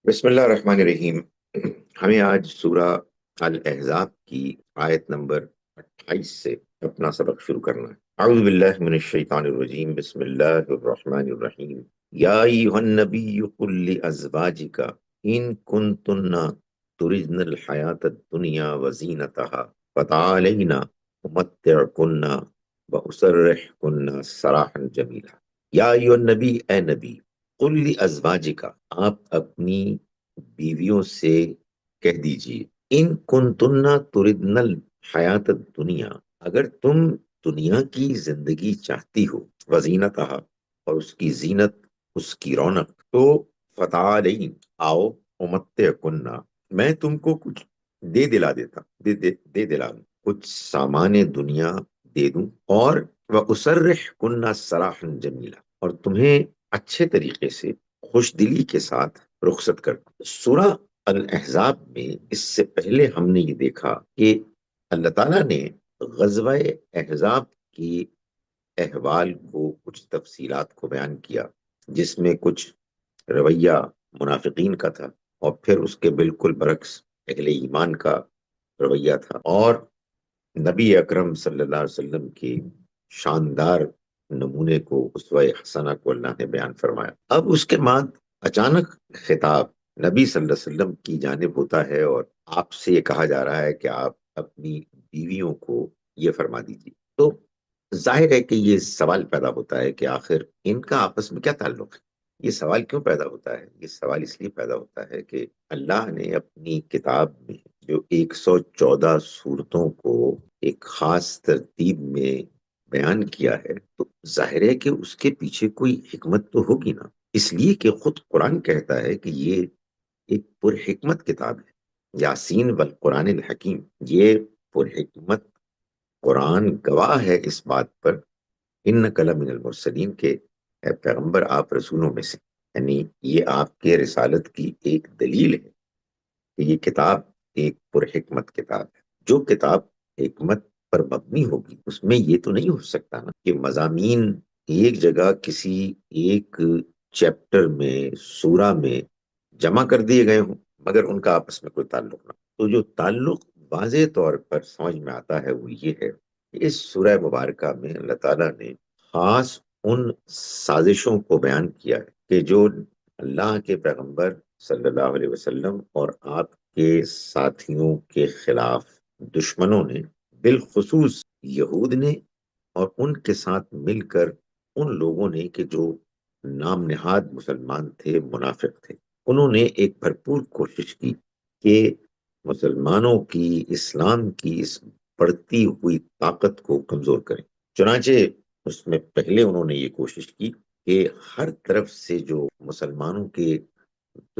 بسم اللہ الرحمن الرحیم۔ ہمیں آج سورہ الاحزاب کی آیت نمبر 28 سے اپنا سبق شروع کرنا ہے۔ اعوذ باللہ من الشیطان الرجیم، بسم اللہ الرحمن الرحیم۔ یا ایھا النبی قل لازواجک ان کنتن تردن الحیاۃ الدنیا وزینتها فتعالین امتعکن واسرحکن سراحا جمیلا۔ یا ایھا النبی، اے نبی، قل لازواجک، آپ اپنی بیویوں سے کہہ دیجئے، ان کنتن تردن الحیات الدنیا، اگر تم دنیا کی زندگی چاہتی ہو، وزینتہا، اور اس کی زینت، اس کی رونق، تو فتعالین، آؤ، امتعکن، میں تم کو کچھ دے دلا دوں، کچھ سامان دنیا دے دوں، اور وَأُسَرِّحْكُنَّ سَرَاحًا جَمِيلًا، اور تمہیں اچھے طریقے سے خوش دلی کے ساتھ رخصت کر دوں۔ سورہ الاحزاب میں اس سے پہلے ہم نے یہ دیکھا کہ اللہ تعالیٰ نے غزوہ احزاب کی احوال کو، کچھ تفصیلات کو بیان کیا، جس میں کچھ رویہ منافقین کا تھا، اور پھر اس کے بالکل برعکس اہل ایمان کا رویہ تھا، اور نبی اکرم صلی اللہ علیہ وسلم کی شاندار نمونے کو، اسوہ حسنہ کو اللہ نے بیان فرمایا۔ اب اس کے بعد اچانک خطاب نبی صلی اللہ علیہ وسلم کی جانب ہوتا ہے، اور آپ سے یہ کہا جا رہا ہے کہ آپ اپنی بیویوں کو یہ فرما دیجیے۔ تو ظاہر ہے کہ یہ سوال پیدا ہوتا ہے کہ آخر ان کا آپس میں کیا تعلق ہے۔ یہ سوال کیوں پیدا ہوتا ہے؟ یہ سوال اس لیے پیدا ہوتا ہے کہ اللہ نے اپنی کتاب میں جو 114 صورتوں کو ایک خاص ترتیب میں بیان کیا ہے، تو ظاہر ہے کہ اس کے پیچھے کوئی حکمت تو ہوگی نا۔ اس لیے کہ خود قرآن کہتا ہے کہ یہ ایک پرحکمت کتاب ہے، یاسین والقرآن الحکیم۔ یہ پرحکمت قرآن گواہ ہے اس بات پر، انک لمن المرسلین، کے اے پیغمبر آپ رسولوں میں سے، یعنی یہ آپ کے رسالت کی ایک دلیل ہے کہ یہ کتاب ایک پرحکمت کتاب ہے۔ جو کتاب حکمت پر مبنی ہوگی، اس میں یہ تو نہیں ہو سکتا نا کہ مضامین ایک جگہ کسی ایک چیپٹر میں، سورہ میں جمع کر دیے گئے ہوں، مگر ان کا آپس میں کوئی تعلق نہ۔ تو جو تعلق واضح طور پر سمجھ میں آتا ہے وہ یہ ہے کہ اس سورہ مبارکہ میں اللہ تعالیٰ نے خاص ان سازشوں کو بیان کیا ہے کہ جو اللہ کے پیغمبر صلی اللہ علیہ وسلم اور آپ کے ساتھیوں کے خلاف دشمنوں نے، بالخصوص یہود نے، اور ان کے ساتھ مل کر ان لوگوں نے کہ جو نام نہاد مسلمان تھے، منافق تھے، انہوں نے ایک بھرپور کوشش کی کہ مسلمانوں کی، اسلام کی اس بڑھتی ہوئی طاقت کو کمزور کریں۔ چنانچہ اس میں پہلے انہوں نے یہ کوشش کی کہ ہر طرف سے جو مسلمانوں کے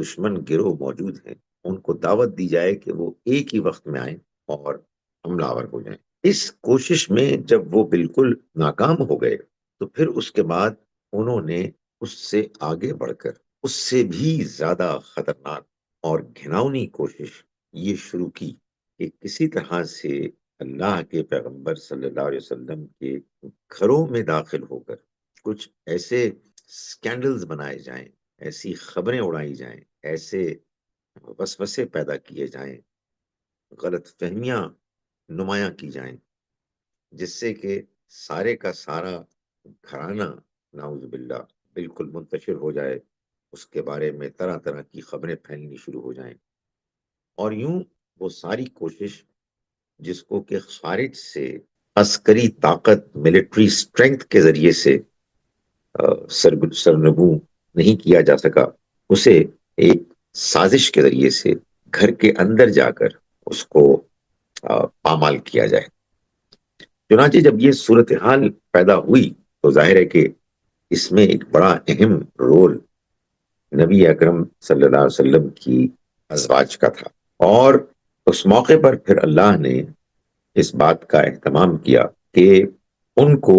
دشمن گروہ موجود ہیں، ان کو دعوت دی جائے کہ وہ ایک ہی وقت میں آئیں اور حملہ آور ہو جائیں۔ اس کوشش میں جب وہ بالکل ناکام ہو گئے، تو پھر اس کے بعد انہوں نے اس سے آگے بڑھ کر اس سے بھی زیادہ خطرناک اور گھناؤنی کوشش یہ شروع کی کہ کسی طرح سے اللہ کے پیغمبر صلی اللہ علیہ وسلم کے گھروں میں داخل ہو کر کچھ ایسے سکینڈلز بنائے جائیں، ایسی خبریں اڑائی جائیں، ایسے وسوسے پیدا کیے جائیں، غلط فہمیاں نمایاں کی جائیں، جس سے کہ سارے کا سارا گھرانہ نعوذ باللہ بالکل منتشر ہو جائے، اس کے بارے میں طرح طرح کی خبریں پھیلنی شروع ہو جائیں، اور یوں وہ ساری کوشش جس کو کہ خارج سے عسکری طاقت، ملٹری سٹرینتھ کے ذریعے سے سرنگو نہیں کیا جا سکا، اسے ایک سازش کے ذریعے سے گھر کے اندر جا کر اس کو پامال کیا جائے۔ چنانچہ جب یہ صورتحال پیدا ہوئی تو ظاہر ہے کہ اس میں ایک بڑا اہم رول نبی اکرم صلی اللہ علیہ وسلم کی ازواج کا تھا، اور اس موقع پر پھر اللہ نے اس بات کا اہتمام کیا کہ ان کو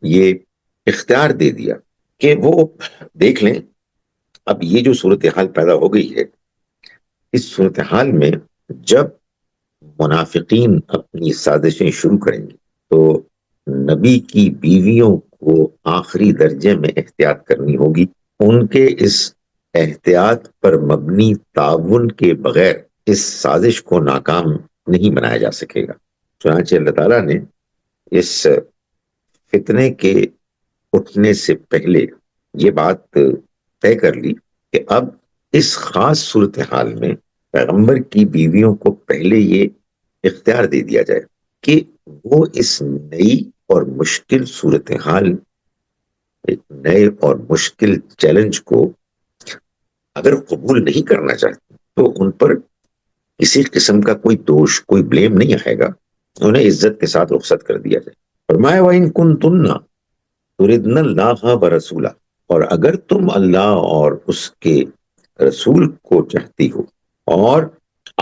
یہ اختیار دے دیا کہ وہ دیکھ لیں، اب یہ جو صورتحال پیدا ہو گئی ہے، اس صورتحال میں جب منافقین اپنی سازشیں شروع کریں گے تو نبی کی بیویوں کو آخری درجے میں احتیاط کرنی ہوگی۔ ان کے اس احتیاط پر مبنی تعاون کے بغیر اس سازش کو ناکام نہیں بنایا جا سکے گا۔ چنانچہ اللہ تعالیٰ نے اس فتنے کے اٹھنے سے پہلے یہ بات طے کر لی کہ اب اس خاص صورتحال میں پیغمبر کی بیویوں کو پہلے یہ اختیار دے دیا جائے کہ وہ اس نئی اور مشکل صورتحال، ایک نئے اور مشکل چیلنج کو اگر قبول نہیں کرنا چاہتے تو ان پر کسی قسم کا کوئی دوش، کوئی بلیم نہیں آئے گا، انہیں عزت کے ساتھ رخصت کر دیا جائے۔ فرمایا وَإِن كُنتُنَّ تُرِدْنَ اللَّهَ وَرَسُولَهُ، اور اگر تم اللہ اور اس کے رسول کو چاہتی ہو اور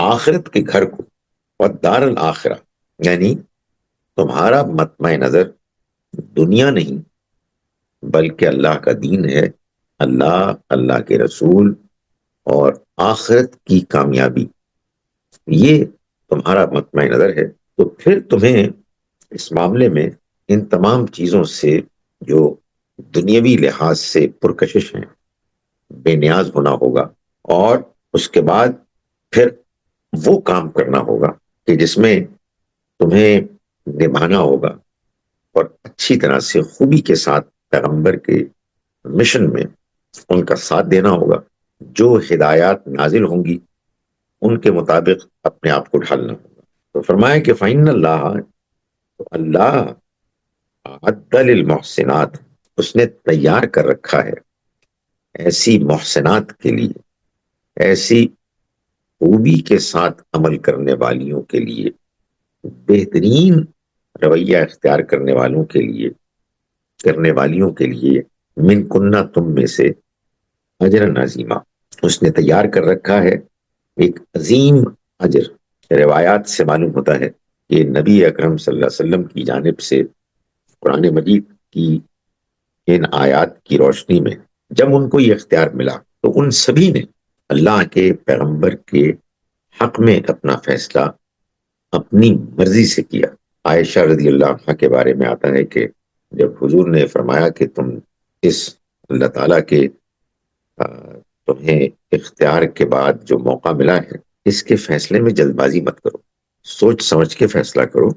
آخرت کے گھر کو، والدار الآخرہ، یعنی تمہارا مطمع نظر دنیا نہیں بلکہ اللہ کا دین ہے، اللہ، اللہ کے رسول اور آخرت کی کامیابی، یہ تمہارا مطمع نظر ہے، تو پھر تمہیں اس معاملے میں ان تمام چیزوں سے جو دنیاوی لحاظ سے پرکشش ہیں بے نیاز ہونا ہوگا، اور اس کے بعد پھر وہ کام کرنا ہوگا کہ جس میں تمہیں نبھانا ہوگا اور اچھی طرح سے خوبی کے ساتھ پیغمبر کے مشن میں ان کا ساتھ دینا ہوگا، جو ہدایات نازل ہوں گی ان کے مطابق اپنے آپ کو ڈھالنا ہوگا۔ تو فرمایا کہ فَإِنَّ اللَّهَ، تو اللہ، أَعَدَّ لِلْمُحْسِنَاتِ، اس نے تیار کر رکھا ہے ایسی محسنات کے لیے، ایسی خوبی کے ساتھ عمل کرنے والیوں کے لیے، بہترین رویہ اختیار کرنے والوں کے لیے، کرنے والیوں کے لیے، من کنہ، تم میں سے، اجرن عظیمہ، اس نے تیار کر رکھا ہے ایک عظیم اجر۔ روایات سے معلوم ہوتا ہے کہ نبی اکرم صلی اللہ علیہ وسلم کی جانب سے قرآن مجید کی ان آیات کی روشنی میں جب ان کو یہ اختیار ملا تو ان سبھی نے اللہ کے پیغمبر کے حق میں اپنا فیصلہ اپنی مرضی سے کیا۔ عائشہ رضی اللہ عنہ کے بارے میں آتا ہے کہ جب حضور نے فرمایا کہ تم اس اللہ تعالیٰ کے تمہیں اختیار کے بعد جو موقع ملا ہے اس کے فیصلے میں جلد بازی مت کرو، سوچ سمجھ کے فیصلہ کرو،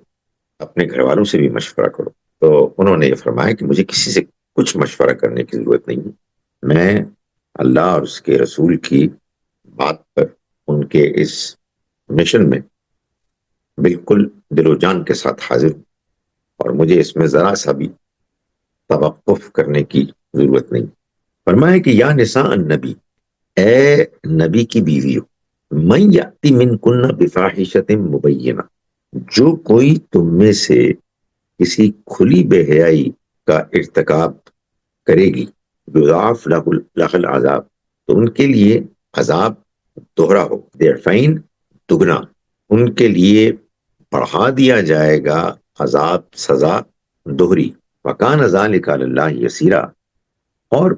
اپنے گھر والوں سے بھی مشورہ کرو۔ تو انہوں نے یہ فرمایا کہ مجھے کسی سے کچھ مشورہ کرنے کی ضرورت نہیں ہے، میں اللہ اور اس کے رسول کی بات پر، ان کے اس مشن میں بالکل دل و جان کے ساتھ حاضر ہوں، اور مجھے اس میں ذرا سا بھی توقف کرنے کی ضرورت نہیں۔ فرمایا کہ یا نساء النبی، اے نبی کی بیویوں، من یاتی منکن بفاحشۃ مبینہ، جو کوئی تم میں سے کسی کھلی بے حیائی کا ارتکاب کرے گی، یضاعف لہ العذاب، تو ان کے لیے عذاب دوہرا ہو، ضعفین، دگنا، ان کے لیے بڑھا دیا جائے گا عذاب، سزا دوہری، وکان ذلک علی اللہ یسیرا، اور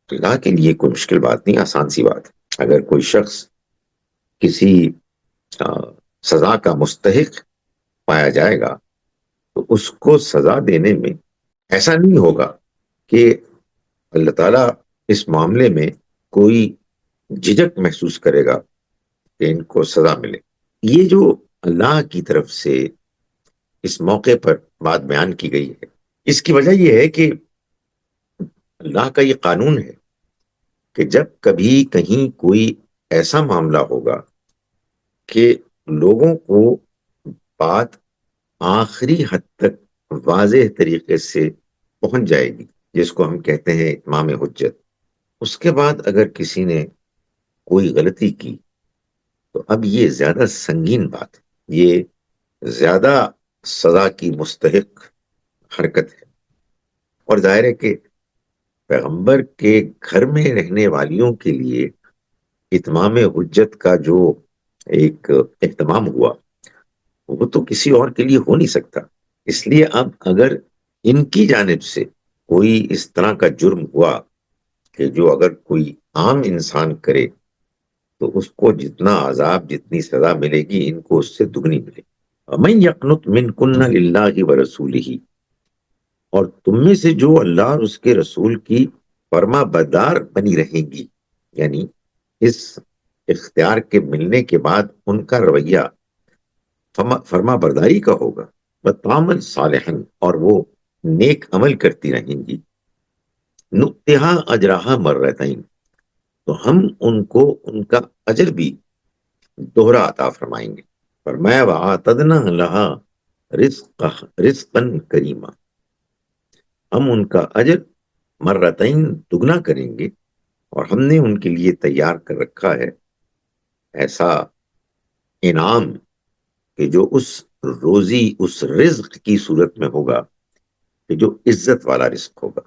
اللہ کے لیے کوئی مشکل بات نہیں، آسان سی بات ہے۔ اگر کوئی شخص کسی سزا کا مستحق پایا جائے گا تو اس کو سزا دینے میں ایسا نہیں ہوگا کہ اللہ تعالیٰ اس معاملے میں کوئی جھجک محسوس کرے گا کہ ان کو سزا ملے۔ یہ جو اللہ کی طرف سے اس موقع پر بات بیان کی گئی ہے، اس کی وجہ یہ ہے کہ اللہ کا یہ قانون ہے کہ جب کبھی کہیں کوئی ایسا معاملہ ہوگا کہ لوگوں کو بات آخری حد تک واضح طریقے سے پہنچ جائے گی، جس کو ہم کہتے ہیں اتمام حجت، اس کے بعد اگر کسی نے کوئی غلطی کی تو اب یہ زیادہ سنگین بات ہے، یہ زیادہ سزا کی مستحق حرکت ہے، اور ظاہر ہے کہ پیغمبر کے گھر میں رہنے والیوں کے لیے اتمام حجت کا جو ایک اہتمام ہوا وہ تو کسی اور کے لیے ہو نہیں سکتا۔ اس لیے اب اگر ان کی جانب سے کوئی اس طرح کا جرم ہوا کہ جو اگر کوئی عام انسان کرے تو اس کو جتنا عذاب، جتنی سزا ملے گی، ان کو اس سے دگنی ملے گی۔ وَمَن يَقْنُتْ مِنْكُنَّ لِلَّهِ وَرَسُولِهِ، اور تم میں سے جو اللہ اور اس کے رسول کی فرما بردار بنی رہیں گی، یعنی اس اختیار کے ملنے کے بعد ان کا رویہ فرما برداری کا ہوگا، وَتَعْمَلْ صَالِحًا، اور وہ نیک عمل کرتی رہیں گی، نُؤْتِهَا أَجْرَهَا مَرَّتَيْنِ، تو ہم ان کو ان کا اجر بھی دوہرا عطا فرمائیں گے۔ فرمایا وَأَعْتَدْنَا لَهَا رِزْقًا كَرِيمًا، ہم ان کا اجر مرتين دگنا کریں گے، اور ہم نے ان کے لیے تیار کر رکھا ہے ایسا انعام کہ جو اس روزی، اس رزق کی صورت میں ہوگا کہ جو عزت والا رزق ہوگا،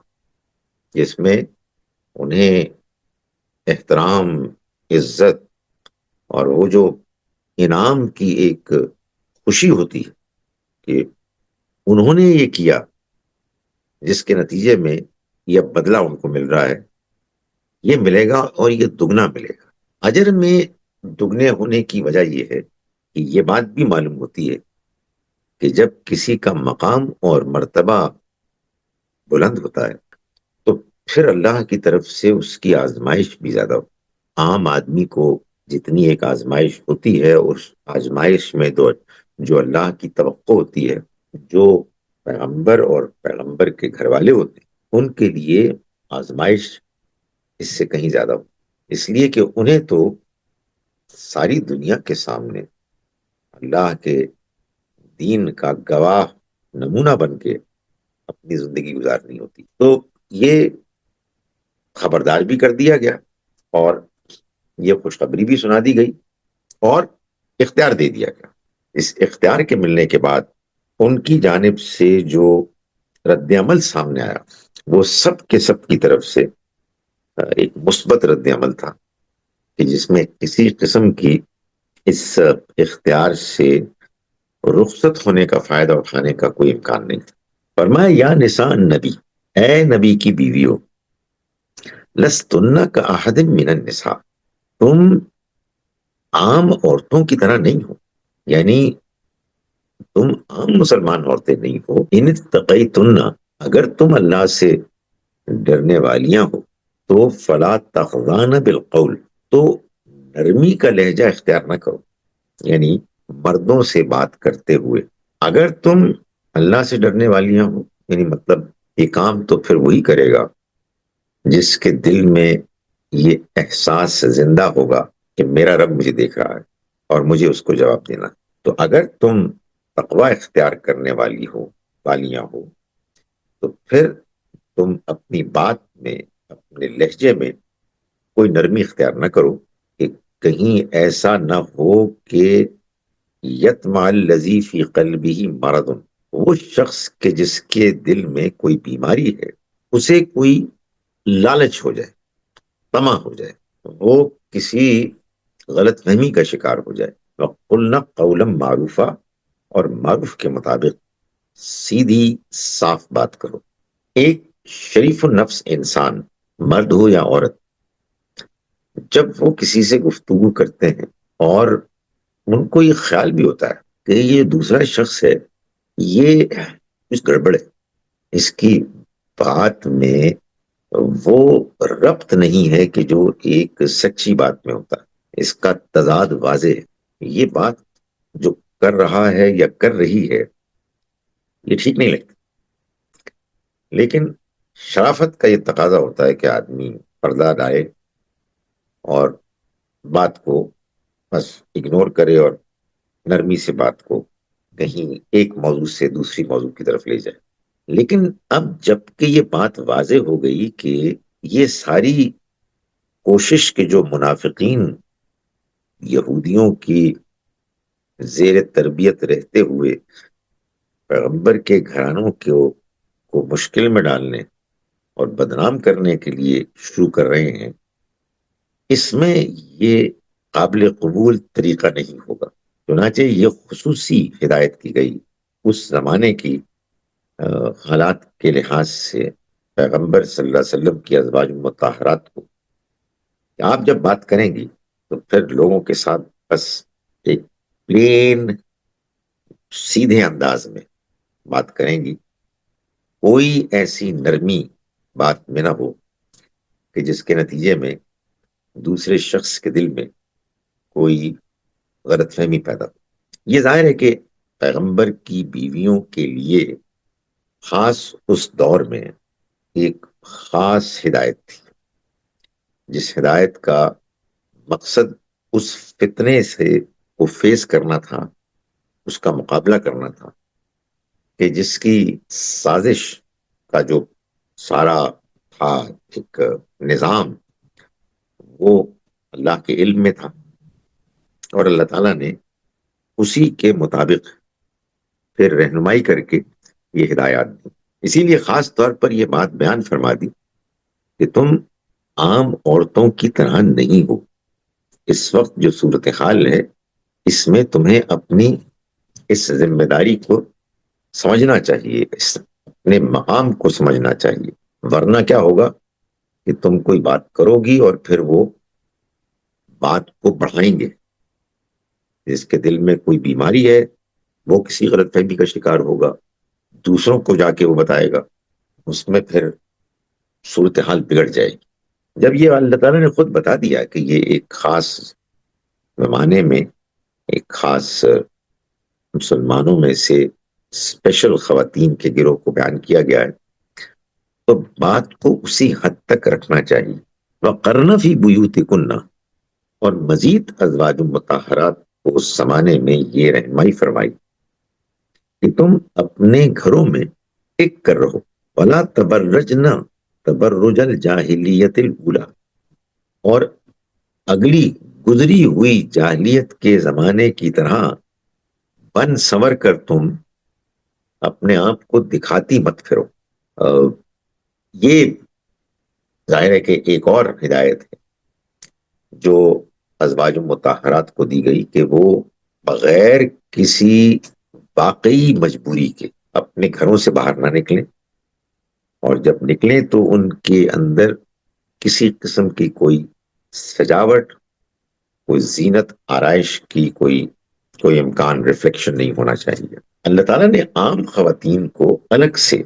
جس میں انہیں احترام، عزت اور وہ جو انعام کی ایک خوشی ہوتی ہے کہ انہوں نے یہ کیا، جس کے نتیجے میں یہ بدلہ ان کو مل رہا ہے، یہ ملے گا اور یہ دگنا ملے گا۔ اجر میں دگنے ہونے کی وجہ یہ ہے کہ یہ بات بھی معلوم ہوتی ہے کہ جب کسی کا مقام اور مرتبہ بلند ہوتا ہے تو پھر اللہ کی طرف سے اس کی آزمائش بھی زیادہ ہوتی ہے۔ عام آدمی کو جتنی ایک آزمائش ہوتی ہے، اس آزمائش میں جو اللہ کی توقع ہوتی ہے، جو پیغمبر اور پیغمبر کے گھر والے ہوتے ہیں، ان کے لیے آزمائش اس سے کہیں زیادہ ہو، اس لیے کہ انہیں تو ساری دنیا کے سامنے اللہ کے دین کا گواہ نمونہ بن کے اپنی زندگی گزارنی ہوتی، تو یہ خبردار بھی کر دیا گیا اور یہ خوشخبری بھی سنا دی گئی اور اختیار دے دیا گیا۔ اس اختیار کے ملنے کے بعد ان کی جانب سے جو رد عمل سامنے آیا وہ سب کے سب کی طرف سے ایک مثبت رد عمل تھا کہ جس میں کسی قسم کی اس اختیار سے رخصت ہونے کا فائدہ اٹھانے کا کوئی امکان نہیں تھا۔ فرمایا یا نساء النبی، اے نبی کی بیویوں، لستن کا احد من النساء، تم عام عورتوں کی طرح نہیں ہو، یعنی تم عام مسلمان عورتیں نہیں ہو۔ ان اتقیتن، اگر تم اللہ سے ڈرنے والیاں ہو تو فلا تخضعن بالقول، تو نرمی کا لہجہ اختیار نہ کرو، یعنی مردوں سے بات کرتے ہوئے اگر تم اللہ سے ڈرنے والیاں ہو، یعنی مطلب یہ کام تو پھر وہی کرے گا جس کے دل میں یہ احساس زندہ ہوگا کہ میرا رب مجھے دیکھ رہا ہے اور مجھے اس کو جواب دینا۔ تو اگر تم تقوی اختیار کرنے والیاں ہو تو پھر تم اپنی بات میں، اپنے لہجے میں کوئی نرمی اختیار نہ کرو کہ کہیں ایسا نہ ہو کہ یطمع الذی فی قلبہ مرض، وہ شخص کہ جس کے دل میں کوئی بیماری ہے اسے کوئی لالچ ہو جائے، طمع ہو جائے، وہ کسی غلط فہمی کا شکار ہو جائے۔ وَقُلْنَا قَوْلًا مَعْرُوفًا، اور معروف کے مطابق سیدھی صاف بات کرو۔ ایک شریف النفس انسان، مرد ہو یا عورت، جب وہ کسی سے گفتگو کرتے ہیں اور ان کو یہ خیال بھی ہوتا ہے کہ یہ دوسرا شخص ہے، یہ کچھ گڑبڑ ہے، اس کی بات میں وہ ربط نہیں ہے کہ جو ایک سچی بات میں ہوتا ہے، اس کا تضاد واضح ہے، یہ بات جو کر رہا ہے یا کر رہی ہے یہ ٹھیک نہیں لگتی، لیکن شرافت کا یہ تقاضا ہوتا ہے کہ آدمی پردہ ڈالے اور بات کو بس اگنور کرے اور نرمی سے بات کو کہیں ایک موضوع سے دوسری موضوع کی طرف لے جائے۔ لیکن اب جب کہ یہ بات واضح ہو گئی کہ یہ ساری کوشش کے جو منافقین یہودیوں کی زیر تربیت رہتے ہوئے پیغمبر کے گھرانوں کو مشکل میں ڈالنے اور بدنام کرنے کے لیے شروع کر رہے ہیں، اس میں یہ قابل قبول طریقہ نہیں ہوگا، چنانچہ یہ خصوصی ہدایت کی گئی اس زمانے کی حالات کے لحاظ سے پیغمبر صلی اللہ علیہ وسلم کی ازواج مطہرات کو کہ آپ جب بات کریں گی تو پھر لوگوں کے ساتھ بس ایک پلین سیدھے انداز میں بات کریں گی، کوئی ایسی نرمی بات میں نہ ہو کہ جس کے نتیجے میں دوسرے شخص کے دل میں کوئی غلط فہمی پیدا ہو۔ یہ ظاہر ہے کہ پیغمبر کی بیویوں کے لیے خاص اس دور میں ایک خاص ہدایت تھی، جس ہدایت کا مقصد اس فتنے سے وہ فیس کرنا تھا، اس کا مقابلہ کرنا تھا کہ جس کی سازش کا جو سارا تھا ایک نظام، وہ اللہ کے علم میں تھا، اور اللہ تعالیٰ نے اسی کے مطابق پھر رہنمائی کر کے یہ ہدایات دی۔ اسی لیے خاص طور پر یہ بات بیان فرما دی کہ تم عام عورتوں کی طرح نہیں ہو۔ اس وقت جو صورتحال ہے، اس میں تمہیں اپنی اس ذمہ داری کو سمجھنا چاہیے، اپنے مقام کو سمجھنا چاہیے، ورنہ کیا ہوگا کہ تم کوئی بات کرو گی اور پھر وہ بات کو بڑھائیں گے۔ جس کے دل میں کوئی بیماری ہے وہ کسی غلط فہمی کا شکار ہوگا، دوسروں کو جا کے وہ بتائے گا، اس میں پھر صورتحال بگڑ جائے گی۔ جب یہ اللہ تعالیٰ نے خود بتا دیا کہ یہ ایک خاص زمانے میں ایک خاص مسلمانوں میں سے اسپیشل خواتین کے گروہ کو بیان کیا گیا ہے، تو بات کو اسی حد تک رکھنا چاہیے۔ وَقَرْنَ فِي بُيُوتِكُنَّ، اور مزید ازواج مطہرات کو اس زمانے میں یہ رہنمائی فرمائی کہ تم اپنے گھروں میں ٹک کر رہو، وَلَا تَبَرَّجْنَ تَبَرُّجَ الْجَاهِلِيَّةِ الْأُولَى، اور اگلی گزری ہوئی جاہلیت کے زمانے کی طرح بن سنور کر تم اپنے آپ کو دکھاتی مت پھرو۔ یہ ظاہر ہے کہ ایک اور ہدایت ہے جو ازواج مطہرات کو دی گئی کہ وہ بغیر کسی واقعی مجبوری کے اپنے گھروں سے باہر نہ نکلیں، اور جب نکلیں تو ان کے اندر کسی قسم کی کوئی سجاوٹ، کوئی زینت آرائش کی کوئی امکان، ریفلیکشن نہیں ہونا چاہیے۔ اللہ تعالیٰ نے عام خواتین کو الگ سے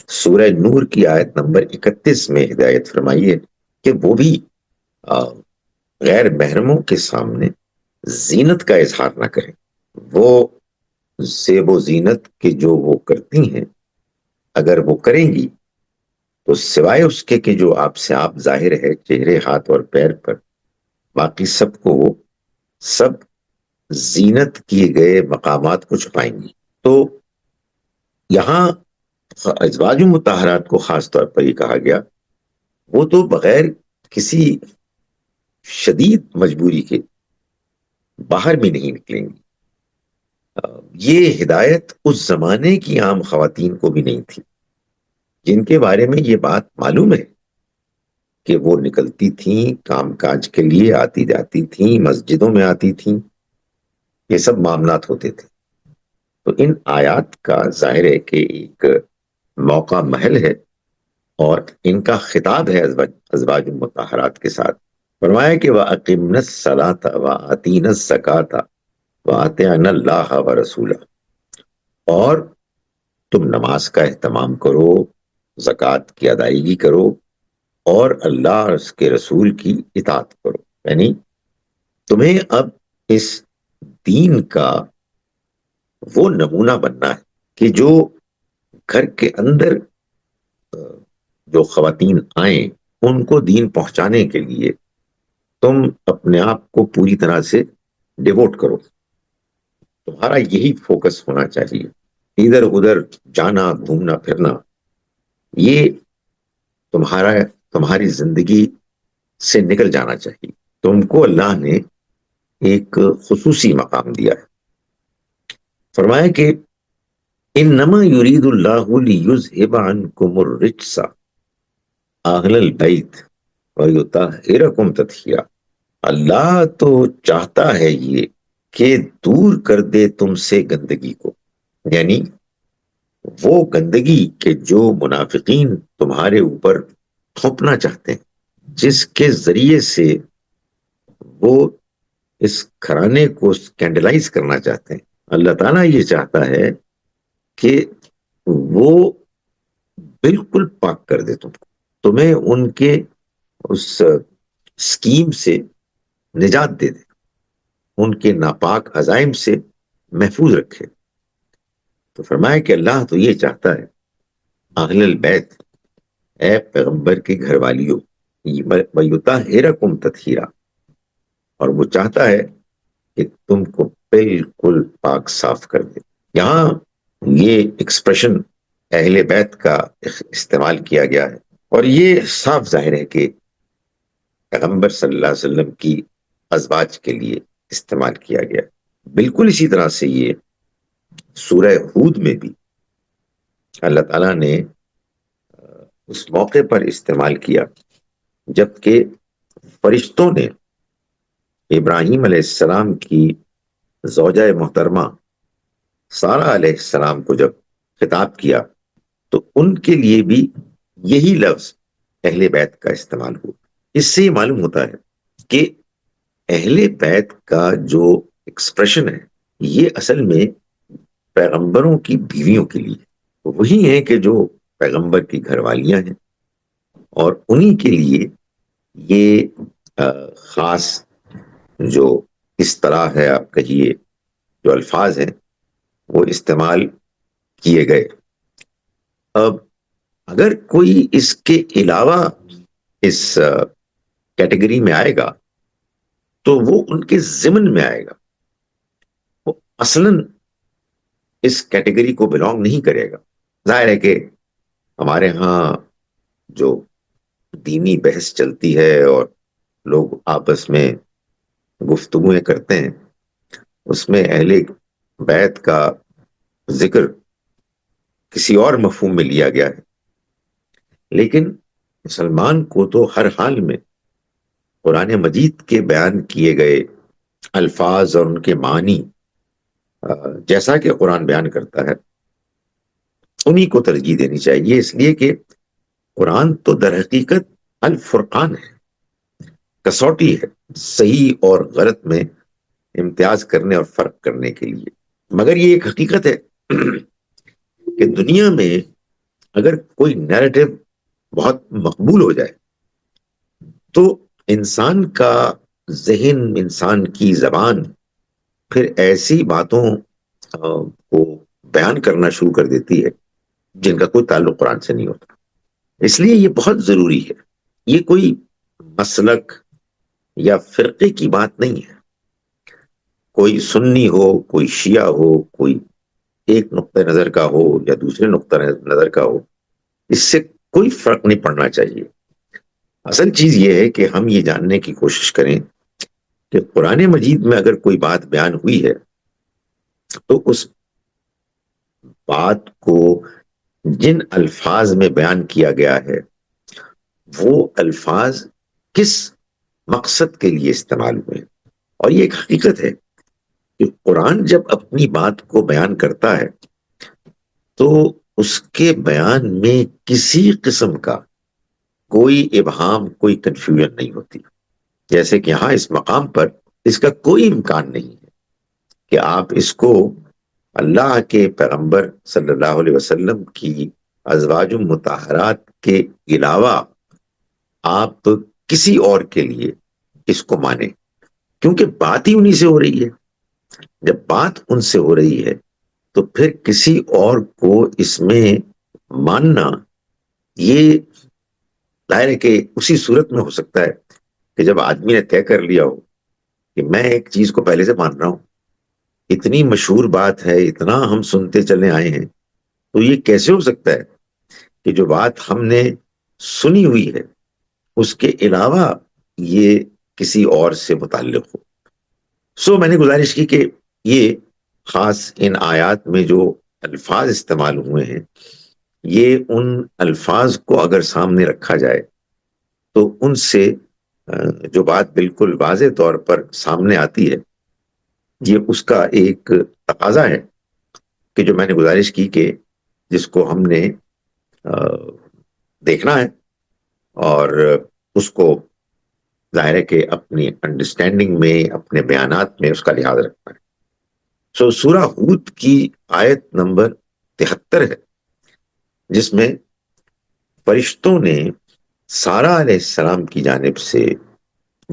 سورہ نور کی آیت نمبر 31 میں ہدایت فرمائی ہے کہ وہ بھی غیر محرموں کے سامنے زینت کا اظہار نہ کریں۔ وہ زیب و زینت کے جو وہ کرتی ہیں، اگر وہ کریں گی تو سوائے اس کے کہ جو آپ سے آپ ظاہر ہے چہرے، ہاتھ اور پیر پر، باقی سب کو وہ سب زینت کیے گئے مقامات کو چھپائیں گی۔ تو یہاں ازواج مطہرات کو خاص طور پر یہ کہا گیا وہ تو بغیر کسی شدید مجبوری کے باہر بھی نہیں نکلیں گی۔ یہ ہدایت اس زمانے کی عام خواتین کو بھی نہیں تھی، جن کے بارے میں یہ بات معلوم ہے کہ وہ نکلتی تھیں کام کاج کے لیے، آتی جاتی تھیں، مسجدوں میں آتی تھیں، یہ سب معاملات ہوتے تھے۔ تو ان آیات کا ظاہر ہے کہ ایک موقع محل ہے، اور ان کا خطاب ہے ازواج مطہرات کے ساتھ۔ فرمایا کہ وَأَقِمْنَ الصَّلَاةَ وَآتِينَ الزَّكَاةَ وَأَطِعْنَ اللَّهَ وَرَسُولَهُ، اور تم نماز کا اہتمام کرو، زکوٰۃ کی ادائیگی کرو، اور اللہ اور اس کے رسول کی اطاعت کرو۔ یعنی تمہیں اب اس دین کا وہ نمونہ بننا ہے کہ جو گھر کے اندر جو خواتین آئیں ان کو دین پہنچانے کے لیے تم اپنے آپ کو پوری طرح سے ڈیووٹ کرو۔ تمہارا یہی فوکس ہونا چاہیے، ادھر ادھر جانا، گھومنا پھرنا، یہ تمہاری زندگی سے نکل جانا چاہیے۔ تم کو اللہ نے ایک خصوصی مقام دیا ہے۔ فرمایا کہ انما یرید اللہ لیذھب عنکم الرجس اہل البیت ویطہرکم تطہیرا، اللہ تو چاہتا ہے یہ کہ دور کر دے تم سے گندگی کو، یعنی وہ گندگی کہ جو منافقین تمہارے اوپر تھوپنا چاہتے ہیں، جس کے ذریعے سے وہ اس گھرانے کو سکینڈلائز کرنا چاہتے ہیں۔ اللہ تعالیٰ یہ چاہتا ہے کہ وہ بالکل پاک کر دے تم کو، تمہیں ان کے اس اسکیم سے نجات دے دے، ان کے ناپاک عزائم سے محفوظ رکھے۔ تو فرمایا کہ اللہ تو یہ چاہتا ہے، اہل البیت، اے پیغمبر کے گھر والیوں، وَيُطَهِّرَكُمْ تَطْهِيرًا، اور وہ چاہتا ہے کہ تم کو بالکل پاک صاف کر دے۔ یہاں یہ ایکسپریشن اہل بیت کا استعمال کیا گیا ہے، اور یہ صاف ظاہر ہے کہ پیغمبر صلی اللہ علیہ وسلم کی ازواج کے لیے استعمال کیا گیا۔ بالکل اسی طرح سے یہ سورہ ہود میں بھی اللہ تعالیٰ نے اس موقع پر استعمال کیا جبکہ فرشتوں نے ابراہیم علیہ السلام کی زوجہ محترمہ سارہ علیہ السلام کو جب خطاب کیا تو ان کے لیے بھی یہی لفظ اہل بیت کا استعمال ہوا۔ اس سے یہ معلوم ہوتا ہے کہ اہل بیت کا جو ایکسپریشن ہے یہ اصل میں پیغمبروں کی بیویوں کے لیے وہی ہیں کہ جو پیغمبر کی گھر والیاں ہیں، اور انہی کے لیے یہ خاص جو اس طرح ہے، آپ کہیے جو الفاظ ہیں وہ استعمال کیے گئے۔ اب اگر کوئی اس کے علاوہ اس کیٹیگری میں آئے گا تو وہ ان کے ضمن میں آئے گا، وہ اصلاً اس کیٹیگری کو بلونگ نہیں کرے گا۔ ظاہر ہے کہ ہمارے ہاں جو دینی بحث چلتی ہے اور لوگ آپس میں گفتگویں کرتے ہیں، اس میں اہل بیت کا ذکر کسی اور مفہوم میں لیا گیا ہے، لیکن مسلمان کو تو ہر حال میں قرآن مجید کے بیان کیے گئے الفاظ اور ان کے معنی جیسا کہ قرآن بیان کرتا ہے انہی کو ترجیح دینی چاہیے، اس لیے کہ قرآن تو در حقیقت الفرقان ہے، کسوٹی ہے صحیح اور غلط میں امتیاز کرنے اور فرق کرنے کے لیے۔ مگر یہ ایک حقیقت ہے کہ دنیا میں اگر کوئی نیریٹو بہت مقبول ہو جائے تو انسان کا ذہن، انسان کی زبان پھر ایسی باتوں کو بیان کرنا شروع کر دیتی ہے جن کا کوئی تعلق قرآن سے نہیں ہوتا۔ اس لیے یہ بہت ضروری ہے، یہ کوئی مسلک یا فرقے کی بات نہیں ہے، کوئی سنی ہو، کوئی شیعہ ہو، کوئی ایک نقطہ نظر کا ہو یا دوسرے نقطہ نظر کا ہو، اس سے کوئی فرق نہیں پڑنا چاہیے۔ اصل چیز یہ ہے کہ ہم یہ جاننے کی کوشش کریں کہ قرآن مجید میں اگر کوئی بات بیان ہوئی ہے تو اس بات کو جن الفاظ میں بیان کیا گیا ہے وہ الفاظ کس مقصد کے لیے استعمال ہوئے ہیں۔ اور یہ ایک حقیقت ہے کہ قرآن جب اپنی بات کو بیان کرتا ہے تو اس کے بیان میں کسی قسم کا کوئی ابہام، کوئی کنفیوژن نہیں ہوتی، جیسے کہ یہاں اس مقام پر اس کا کوئی امکان نہیں ہے کہ آپ اس کو اللہ کے پیغمبر صلی اللہ علیہ وسلم کی ازواج مطہرات کے علاوہ آپ کسی اور کے لیے اس کو مانیں، کیونکہ بات ہی انہی سے ہو رہی ہے۔ جب بات ان سے ہو رہی ہے تو پھر کسی اور کو اس میں ماننا یہ ظاہر ہے کہ اسی صورت میں ہو سکتا ہے کہ جب آدمی نے طے کر لیا ہو کہ میں ایک چیز کو پہلے سے مان رہا ہوں، اتنی مشہور بات ہے، اتنا ہم سنتے چلے آئے ہیں، تو یہ کیسے ہو سکتا ہے کہ جو بات ہم نے سنی ہوئی ہے اس کے علاوہ یہ کسی اور سے متعلق ہو۔ سو میں نے گزارش کی کہ یہ خاص ان آیات میں جو الفاظ استعمال ہوئے ہیں یہ ان الفاظ کو اگر سامنے رکھا جائے تو ان سے جو بات بالکل واضح طور پر سامنے آتی ہے، یہ اس کا ایک تقاضا ہے کہ جو میں نے گزارش کی کہ جس کو ہم نے دیکھنا ہے اور اس کو ظاہر ہے کہ اپنی انڈرسٹینڈنگ میں، اپنے بیانات میں اس کا لحاظ رکھنا ہے۔ سو سورہ ہود کی آیت نمبر 73 ہے جس میں فرشتوں نے سارہ علیہ السلام کی جانب سے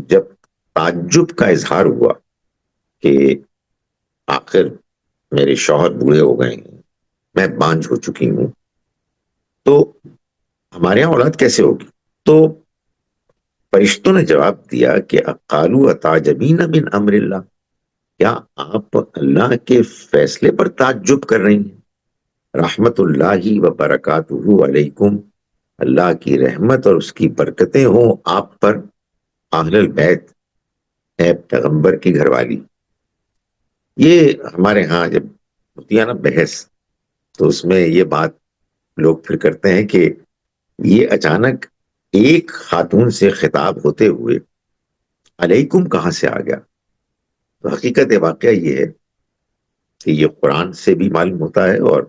جب تعجب کا اظہار ہوا کہ آخر میرے شوہر بوڑھے ہو گئے ہیں، میں بانجھ ہو چکی ہوں، تو ہمارے یہاں اولاد کیسے ہوگی؟ تو فرشتوں نے جواب دیا کہ قالوا اتعجبین من امر اللہ، کیا آپ اللہ کے فیصلے پر تعجب کر رہی ہیں؟ رحمت اللہ و برکاتہ علیکم، اللہ کی رحمت اور اس کی برکتیں ہوں آپ پر، اہل البیت، ہے پیغمبر کی گھر والی۔ یہ ہمارے ہاں جب ہوتی ہے نا بحث، تو اس میں یہ بات لوگ پھر کرتے ہیں کہ یہ اچانک ایک خاتون سے خطاب ہوتے ہوئے علیکم کہاں سے آ گیا؟ تو حقیقت واقعہ یہ ہے کہ یہ قرآن سے بھی معلوم ہوتا ہے اور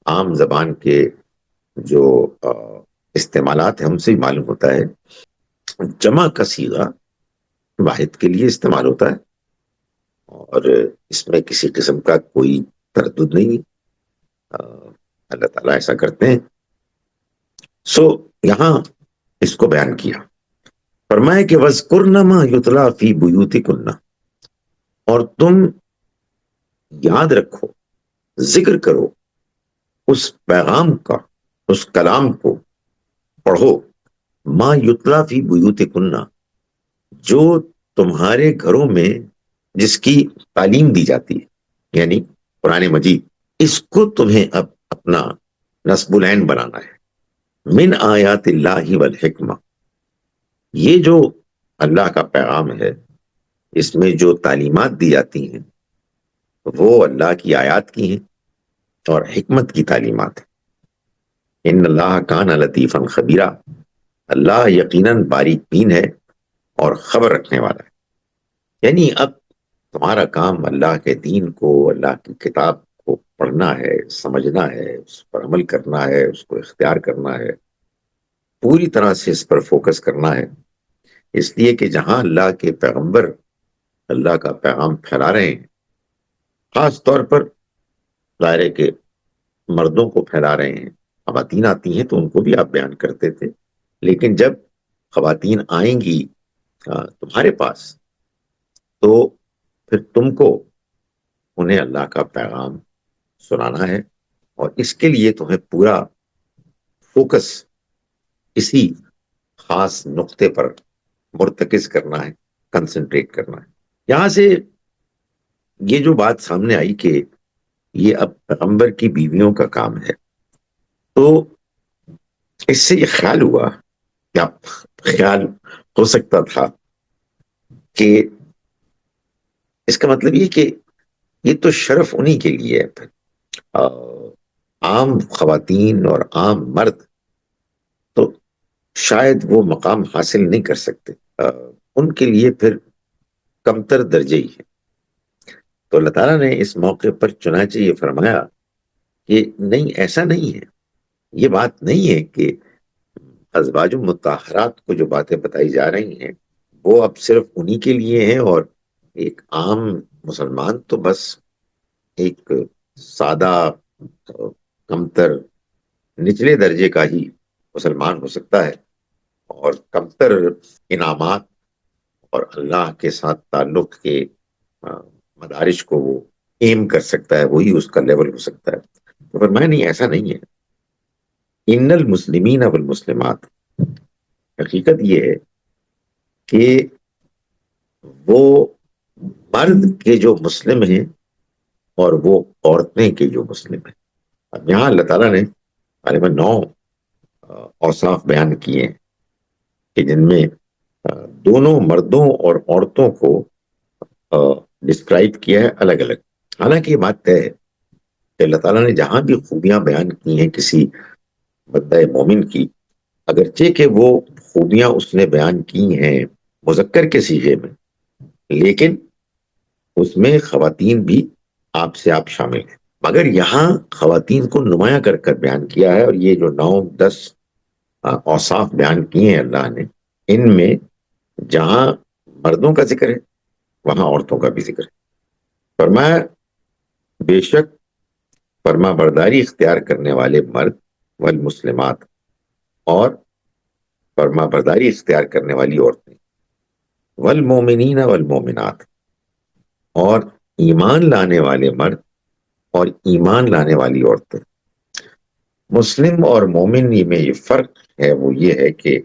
عام زبان کے جو استعمالات ہیں ان سے بھی معلوم ہوتا ہے۔ جمع کا صیغہ واحد کے لیے استعمال ہوتا ہے اور اس میں کسی قسم کا کوئی تردد نہیں، اللہ تعالیٰ ایسا کرتے ہیں۔ سو یہاں اس کو بیان کیا، فرمایا کہ وَاذْكُرْنَ مَا يُتْلَى فِي بُيُوتِكُنَّ، اور تم یاد رکھو، ذکر کرو اس پیغام کا، اس کلام کو پڑھو، ما یتلا فی بیوتکن، جو تمہارے گھروں میں جس کی تعلیم دی جاتی ہے، یعنی قرآن مجید، اس کو تمہیں اب اپنا نصب العین بنانا ہے۔ من آیات اللہ والحکمہ، یہ جو اللہ کا پیغام ہے، اس میں جو تعلیمات دی جاتی ہیں وہ اللہ کی آیات کی ہیں اور حکمت کی تعلیمات ہیں۔ ان اللہ کان لطیفا خبیرہ، اللہ یقیناً باریک بین ہے اور خبر رکھنے والا ہے۔ یعنی اب تمہارا کام اللہ کے دین کو، اللہ کی کتاب کو پڑھنا ہے، سمجھنا ہے، اس پر عمل کرنا ہے، اس کو اختیار کرنا ہے، پوری طرح سے اس پر فوکس کرنا ہے۔ اس لیے کہ جہاں اللہ کے پیغمبر اللہ کا پیغام پھیلا رہے ہیں، خاص طور پر ظاہر کہ مردوں کو پھیلا رہے ہیں، خواتین آتی ہیں تو ان کو بھی آپ بیان کرتے تھے، لیکن جب خواتین آئیں گی تمہارے پاس، تو پھر تم کو انہیں اللہ کا پیغام سنانا ہے، اور اس کے لیے تمہیں پورا فوکس اسی خاص نقطے پر مرتکز کرنا ہے، کنسنٹریٹ کرنا ہے۔ یہاں سے یہ جو بات سامنے آئی کہ یہ اب پیغمبر کی بیویوں کا کام ہے، تو اس سے یہ خیال ہوا، کیا خیال ہو سکتا تھا کہ اس کا مطلب یہ کہ یہ تو شرف انہی کے لیے ہے، پھر عام خواتین اور عام مرد تو شاید وہ مقام حاصل نہیں کر سکتے، ان کے لیے پھر کمتر درجے ہی ہے۔ تو اللہ تعالیٰ نے اس موقع پر چنانچہ یہ فرمایا کہ نہیں، ایسا نہیں ہے، یہ بات نہیں ہے کہ ازواج مطہرات کو جو باتیں بتائی جا رہی ہیں وہ اب صرف انہی کے لیے ہیں، اور ایک عام مسلمان تو بس ایک سادہ کمتر نچلے درجے کا ہی مسلمان ہو سکتا ہے، اور کمتر انعامات اور اللہ کے ساتھ تعلق کے مدارج کو وہ ایم کر سکتا ہے، وہی اس کا لیول ہو سکتا ہے۔ تو فرمایا نہیں، ایسا نہیں ہے۔ ان المسلمین والمسلمات، حقیقت یہ ہے کہ وہ مرد کے جو مسلم ہیں اور وہ عورتیں کے جو مسلم ہیں۔ اب یہاں اللہ تعالیٰ نے غالباً 9 اوصاف بیان کیے ہیں کہ جن میں دونوں مردوں اور عورتوں کو ڈسکرائب کیا ہے الگ الگ۔ حالانکہ یہ بات طے ہے کہ اللہ تعالیٰ نے جہاں بھی خوبیاں بیان کی ہیں کسی بندہ مومن کی، اگرچہ کہ وہ خوبیاں اس نے بیان کی ہیں مذکر کے صیغے میں، لیکن اس میں خواتین بھی آپ سے آپ شامل ہیں، مگر یہاں خواتین کو نمایاں کر کر بیان کیا ہے، اور یہ جو 9-10 اوصاف بیان کیے ہیں اللہ نے، ان میں جہاں مردوں کا ذکر ہے وہاں عورتوں کا بھی ذکر ہے۔ فرمایا بے شک فرما برداری اختیار کرنے والے مرد والمسلمات، اور فرما برداری اختیار کرنے والی عورتیں، والمومنین والمومنات، اور ایمان لانے والے مرد اور ایمان لانے والی عورتیں۔ مسلم اور مومن میں یہ فرق ہے، وہ یہ ہے کہ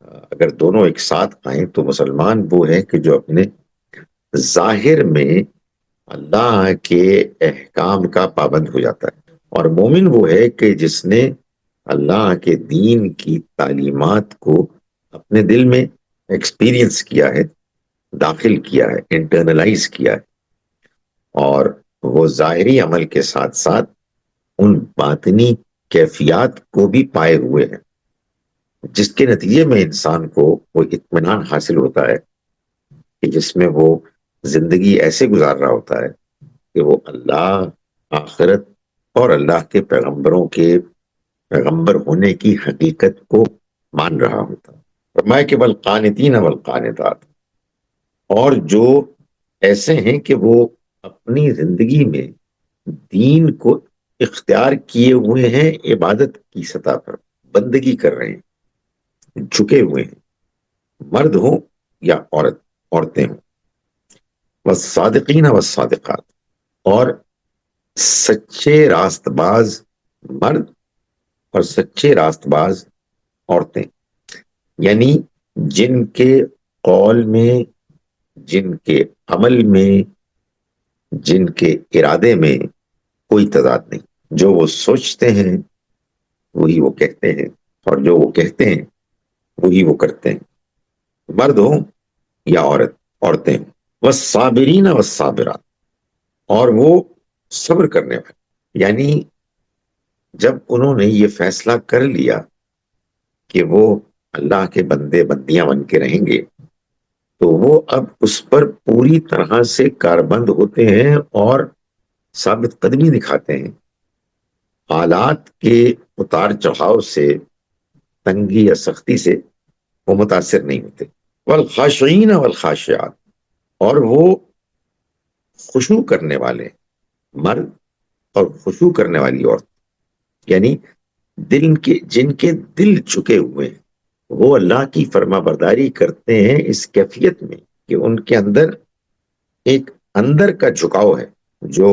اگر دونوں ایک ساتھ آئیں تو مسلمان وہ ہے کہ جو اپنے ظاہر میں اللہ کے احکام کا پابند ہو جاتا ہے، اور مومن وہ ہے کہ جس نے اللہ کے دین کی تعلیمات کو اپنے دل میں ایکسپیرینس کیا ہے، داخل کیا ہے، انٹرنلائز کیا ہے، اور وہ ظاہری عمل کے ساتھ ساتھ ان باطنی کیفیات کو بھی پائے ہوئے ہیں، جس کے نتیجے میں انسان کو وہ اطمینان حاصل ہوتا ہے کہ جس میں وہ زندگی ایسے گزار رہا ہوتا ہے کہ وہ اللہ، آخرت اور اللہ کے پیغمبروں کے پیغمبر ہونے کی حقیقت کو مان رہا ہوتا ہے۔ فرمایا کہ والقانتین والقانتات، اور جو ایسے ہیں کہ وہ اپنی زندگی میں دین کو اختیار کیے ہوئے ہیں، عبادت کی سطح پر بندگی کر رہے ہیں، جھکے ہوئے ہیں، مرد ہوں یا عورتیں ہوں۔ والصادقین والصادقات، اور سچے راست باز مرد اور سچے راست باز عورتیں، یعنی جن کے قول میں، جن کے عمل میں، جن کے ارادے میں کوئی تضاد نہیں، جو وہ سوچتے ہیں وہی وہ کہتے ہیں، اور جو وہ کہتے ہیں وہی وہ کرتے ہیں، مرد ہوں یا عورتیں ہوں۔ والصابرین والصابرات، اور وہ صبر کرنے والے، یعنی جب انہوں نے یہ فیصلہ کر لیا کہ وہ اللہ کے بندے بندیاں بن کے رہیں گے، تو وہ اب اس پر پوری طرح سے کاربند ہوتے ہیں اور ثابت قدمی دکھاتے ہیں، حالات کے اتار چڑھاؤ سے، تنگی یا سختی سے وہ متاثر نہیں ہوتے۔ والخاشعین والخاشعات، اور وہ خشوع کرنے والے مرد اور خشوع کرنے والی عورت، یعنی جن کے دل جھکے ہوئے ہیں، وہ اللہ کی فرما برداری کرتے ہیں اس کیفیت میں کہ ان کے اندر ایک اندر کا جھکاؤ ہے جو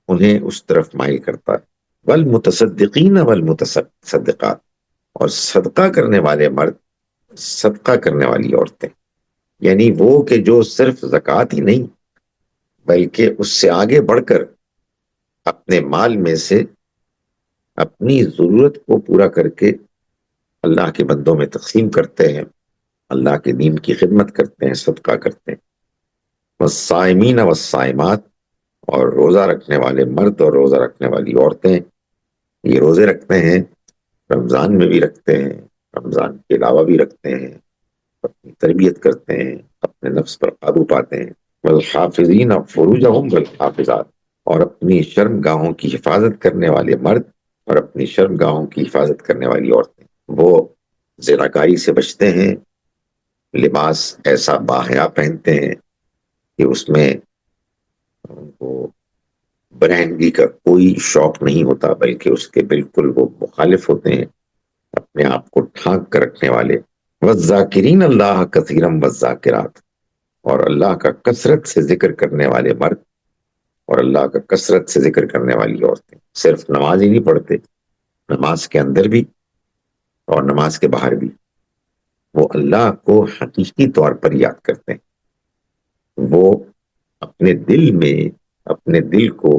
انہیں اس طرف مائل کرتا ہے۔ والمتصدقین والمتصدقات، اور صدقہ کرنے والے مرد، صدقہ کرنے والی عورتیں، یعنی وہ کہ جو صرف زکوٰۃ ہی نہیں بلکہ اس سے آگے بڑھ کر اپنے مال میں سے اپنی ضرورت کو پورا کر کے اللہ کے بندوں میں تقسیم کرتے ہیں، اللہ کے دین کی خدمت کرتے ہیں، صدقہ کرتے ہیں۔ والصائمین والصائمات، اور روزہ رکھنے والے مرد اور روزہ رکھنے والی عورتیں، یہ روزے رکھتے ہیں، رمضان میں بھی رکھتے ہیں، رمضان کے علاوہ بھی رکھتے ہیں، اپنی تربیت کرتے ہیں، اپنے نفس پر قابو پاتے ہیں۔ والحافظین فروجہم والحافظات، اور اپنی شرم گاہوں کی حفاظت کرنے والے مرد اور اپنی شرم گاہوں کی حفاظت کرنے والی عورتیں، وہ زناکاری سے بچتے ہیں، لباس ایسا باحیا پہنتے ہیں کہ اس میں ان کو برہنگی کا کوئی شوق نہیں ہوتا، بلکہ اس کے بالکل وہ مخالف ہوتے ہیں، اپنے آپ کو ڈھانک کر رکھنے والے۔ والذاکرین اللہ کثیرا والذاکرات، اور اللہ کا کثرت سے ذکر کرنے والے مرد اور اللہ کا کثرت سے ذکر کرنے والی عورتیں، صرف نماز ہی نہیں پڑھتے، نماز کے اندر بھی اور نماز کے باہر بھی وہ اللہ کو حقیقی طور پر یاد کرتے ہیں، وہ اپنے دل میں، اپنے دل کو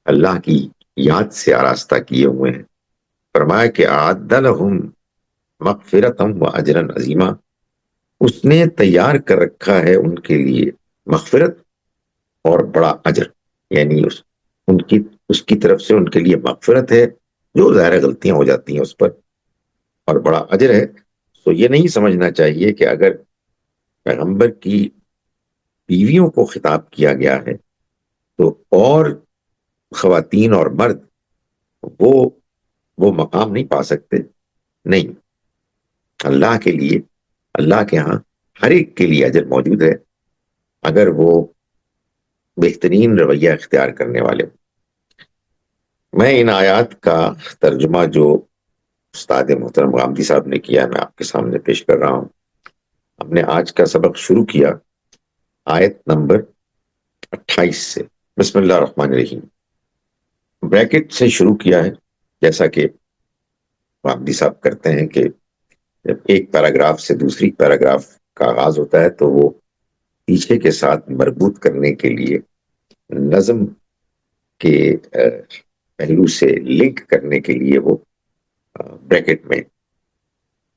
اللہ کی یاد سے آراستہ کیے ہوئے ہیں۔ فرمایا کہ اعد لہم مغفرۃ و اجرا عظیما، اس نے تیار کر رکھا ہے ان کے لیے مغفرت اور بڑا اجر، یعنی اس کی طرف سے ان کے لیے مغفرت ہے، جو ظاہر غلطیاں ہو جاتی ہیں اس پر، اور بڑا اجر ہے۔ تو یہ نہیں سمجھنا چاہیے کہ اگر پیغمبر کی بیویوں کو خطاب کیا گیا ہے تو اور خواتین اور مرد وہ مقام نہیں پا سکتے، نہیں، اللہ کے لیے، اللہ کے ہاں ہر ایک کے لیے اجر موجود ہے اگر وہ بہترین رویہ اختیار کرنے والے ہوں۔ میں ان آیات کا ترجمہ جو استاد محترم غامدی صاحب نے کیا، میں آپ کے سامنے پیش کر رہا ہوں۔ ہم نے آج کا سبق شروع کیا آیت نمبر 28 سے. بسم اللہ الرحمن الرحیم. بریکٹ سے شروع کیا ہے، جیسا کہ عابدی صاحب کرتے ہیں کہ جب ایک پیراگراف سے دوسری پیراگراف کا آغاز ہوتا ہے تو وہ پیچھے کے ساتھ مربوط کرنے کے لیے نظم کے پہلو سے لنک کرنے کے لیے وہ بریکٹ میں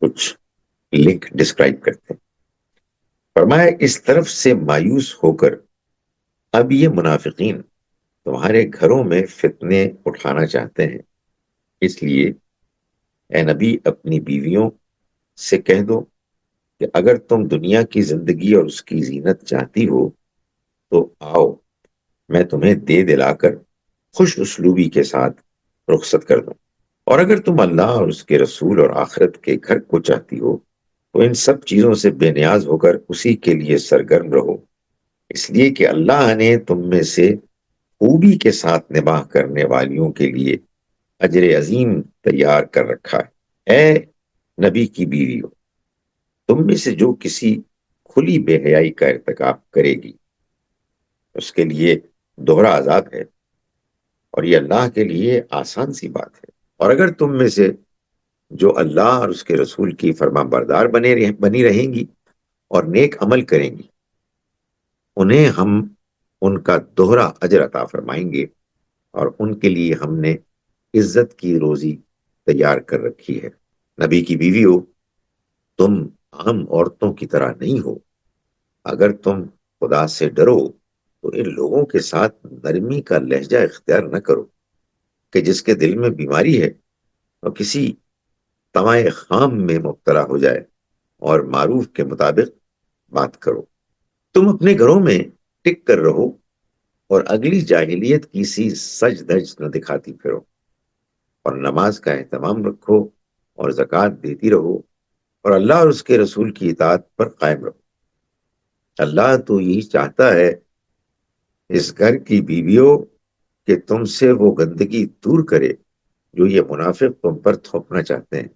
کچھ لنک ڈسکرائب کرتے ہیں. فرمایا اس طرف سے مایوس ہو کر اب یہ منافقین تمہارے گھروں میں فتنے اٹھانا چاہتے ہیں، اس لیے اے نبی اپنی بیویوں سے کہہ دو کہ اگر تم دنیا کی زندگی اور اس کی زینت چاہتی ہو تو آؤ، میں تمہیں دے دلا کر خوش اسلوبی کے ساتھ رخصت کر دوں، اور اگر تم اللہ اور اس کے رسول اور آخرت کے گھر کو چاہتی ہو تو ان سب چیزوں سے بے نیاز ہو کر اسی کے لیے سرگرم رہو، اس لیے کہ اللہ نے تم میں سے خوبی کے ساتھ نباہ کرنے والیوں کے لیے اجر عظیم تیار کر رکھا ہے. اے نبی کی بیویوں، تم میں سے جو کسی کھلی بے حیائی کا ارتکاب کرے گی اس کے لیے دوہرا عذاب ہے، اور یہ اللہ کے لیے آسان سی بات ہے. اور اگر تم میں سے جو اللہ اور اس کے رسول کی فرما بردار بنی رہیں گی اور نیک عمل کریں گی، انہیں ہم ان کا دوہرا اجر عطا فرمائیں گے، اور ان کے لیے ہم نے عزت کی روزی تیار کر رکھی ہے. نبی کی بیویوں، تم عام عورتوں کی طرح نہیں ہو، اگر تم خدا سے ڈرو تو ان لوگوں کے ساتھ نرمی کا لہجہ اختیار نہ کرو کہ جس کے دل میں بیماری ہے اور کسی طمع خام میں مبتلا ہو جائے، اور معروف کے مطابق بات کرو. تم اپنے گھروں میں ٹک کر رہو اور اگلی جاہلیت کی سی سج دھج نہ دکھاتی پھرو، اور نماز کا اہتمام رکھو اور زکوٰۃ دیتی رہو، اور اللہ اور اس کے رسول کی اطاعت پر قائم رہو. اللہ تو یہی چاہتا ہے اس گھر کی بیویوں کہ تم سے وہ گندگی دور کرے جو یہ منافق تم پر تھوپنا چاہتے ہیں،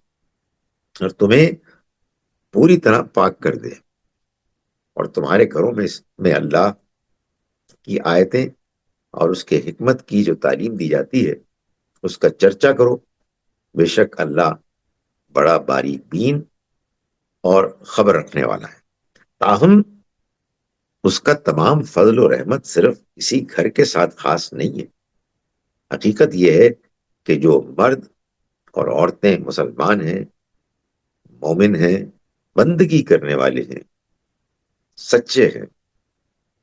اور تمہیں پوری طرح پاک کر دے. اور تمہارے گھروں میں اللہ کی آیتیں اور اس کے حکمت کی جو تعلیم دی جاتی ہے اس کا چرچا کرو، بے شک اللہ بڑا باریک بین اور خبر رکھنے والا ہے. تاہم اس کا تمام فضل و رحمت صرف اسی گھر کے ساتھ خاص نہیں ہے. حقیقت یہ ہے کہ جو مرد اور عورتیں مسلمان ہیں، مومن ہیں، بندگی کرنے والے ہیں، سچے ہیں،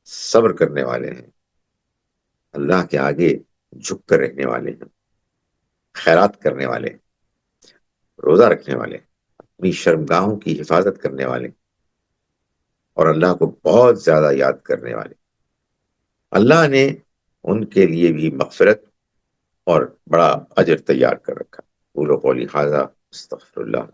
صبر کرنے والے ہیں، اللہ کے آگے جھک کر رہنے والے ہیں، خیرات کرنے والے ہیں، روزہ رکھنے والے ہیں، اپنی شرمگاہوں کی حفاظت کرنے والے ہیں، اور اللہ کو بہت زیادہ یاد کرنے والے، اللہ نے ان کے لیے بھی مغفرت اور بڑا اجر تیار کر رکھا. قولوا قولی ھذا استغفر اللہ.